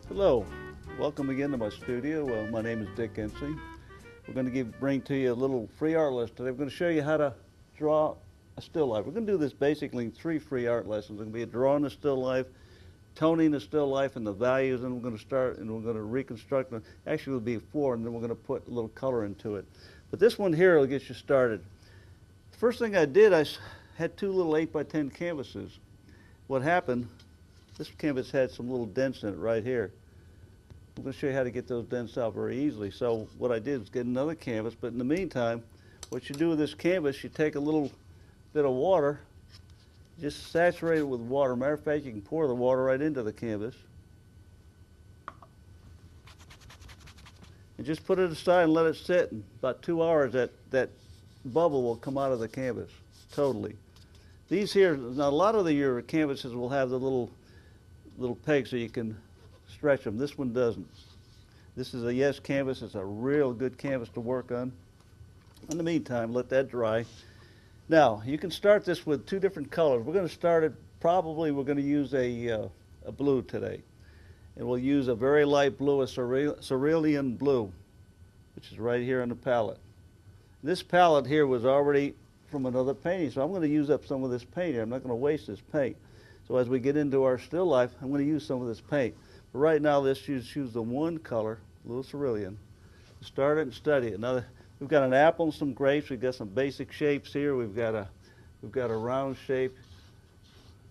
Hello, welcome again to my studio. My name is Dick Ensing. We're going to bring to you a little free art lesson today. We're going to show you how to draw a still life. We're going to do this basically in 3 free art lessons. It's going to be a drawing a still life, toning a still life, and the values. And we're going to start and we're going to reconstruct them. Actually, it'll be 4, and then we're going to put a little color into it. But this one here will get you started. The first thing I did, I had 2 little 8 by 10 canvases. What happened? This canvas had some little dents in it right here. I'm going to show you how to get those dents out very easily. So what I did is get another canvas, but in the meantime, what you do with this canvas, you take a little bit of water, just saturate it with water. Matter of fact, you can pour the water right into the canvas. And just put it aside and let it sit. In about 2 hours, that bubble will come out of the canvas totally. These here, now a lot of your canvases will have the little pegs so you can stretch them. This one doesn't. This is a Yes canvas. It's a real good canvas to work on. In the meantime, let that dry. Now, you can start this with 2 different colors. We're going to start it, probably we're going to use a blue today. And we'll use a very light blue, a cerulean blue, which is right here on the palette. This palette here was already from another painting, so I'm going to use up some of this paint here. I'm not going to waste this paint. So as we get into our still life, I'm going to use some of this paint. But right now, let's choose the one color, a little cerulean. Start it and study it. Now, we've got an apple and some grapes. We've got some basic shapes here. We've got a round shape.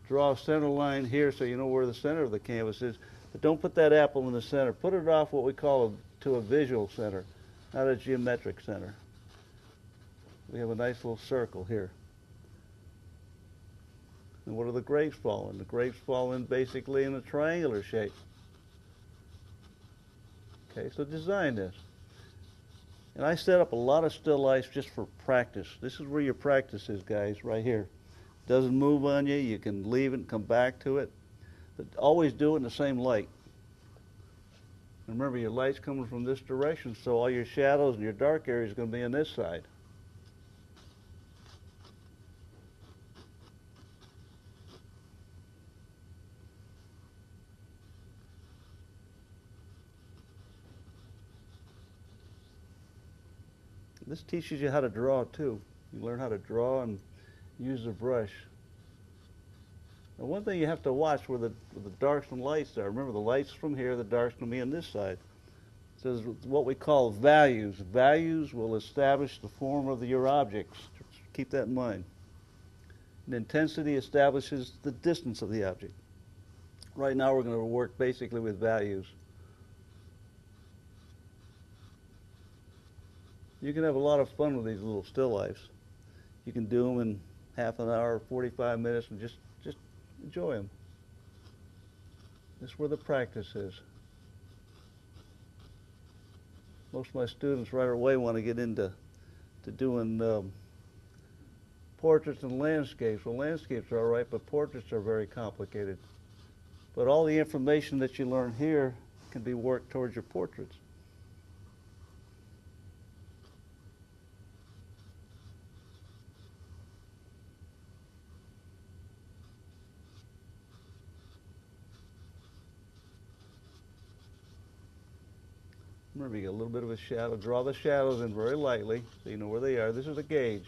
Draw a center line here so you know where the center of the canvas is. But don't put that apple in the center. Put it off what we call to a visual center, not a geometric center. We have a nice little circle here. And what do the grapes fall in? The grapes fall in basically in a triangular shape. Okay, so design this. And I set up a lot of still lifes just for practice. This is where your practice is, guys, right here. Doesn't move on you. You can leave it and come back to it. But always do it in the same light. And remember, your light's coming from this direction, so all your shadows and your dark areas are going to be on this side. This teaches you how to draw too. You learn how to draw and use the brush. Now, one thing you have to watch where the darks and lights are. Remember, the lights from here, the darks going to be on this side. It says what we call values. Values will establish the form of your objects. Keep that in mind. And intensity establishes the distance of the object. Right now, we're going to work basically with values. You can have a lot of fun with these little still lifes. You can do them in half an hour, 45 minutes, and just enjoy them. This is where the practice is. Most of my students right away want to get into doing portraits and landscapes. Well, landscapes are all right, but portraits are very complicated. But all the information that you learn here can be worked towards your portraits. Remember, you get a little bit of a shadow. Draw the shadows in very lightly so you know where they are. This is a gauge.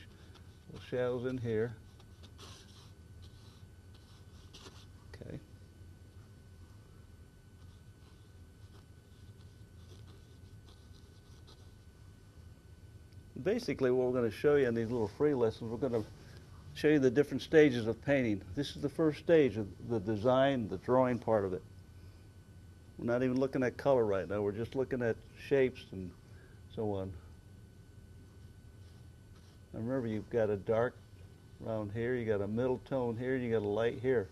Little shadows in here. Okay. Basically, what we're going to show you in these little free lessons, we're going to show you the different stages of painting. This is the first stage of the design, the drawing part of it. We're not even looking at color right now. We're just looking at shapes and so on. Now remember, you've got a dark around here, you got a middle tone here, you got a light here.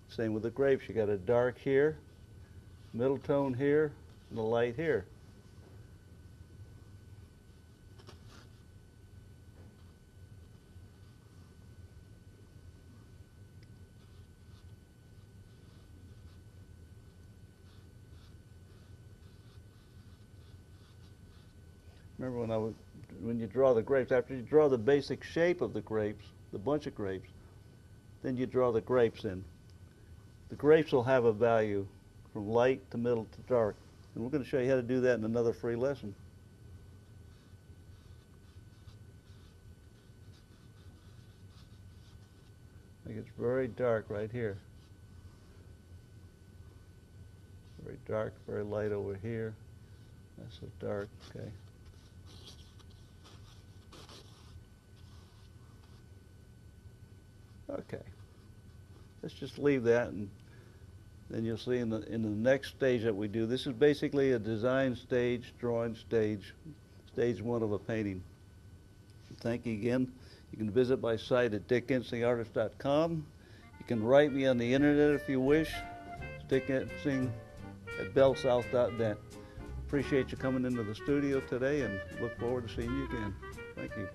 Same with the grapes. You got a dark here, middle tone here, and a light here. Remember when you draw the grapes, after you draw the basic shape of the grapes, the bunch of grapes, then you draw the grapes in. The grapes will have a value. from light to middle to dark. And we're going to show you how to do that in another free lesson. I think it's very dark right here. Very dark, very light over here. That's so dark, okay. Okay. Let's just leave that, and then you'll see in the next stage that we do. This is basically a design stage, drawing stage, stage one of a painting. Thank you again. You can visit my site at dickensing.com. You can write me on the internet if you wish. It's dickensing@bellsouth.net. Appreciate you coming into the studio today and look forward to seeing you again. Thank you.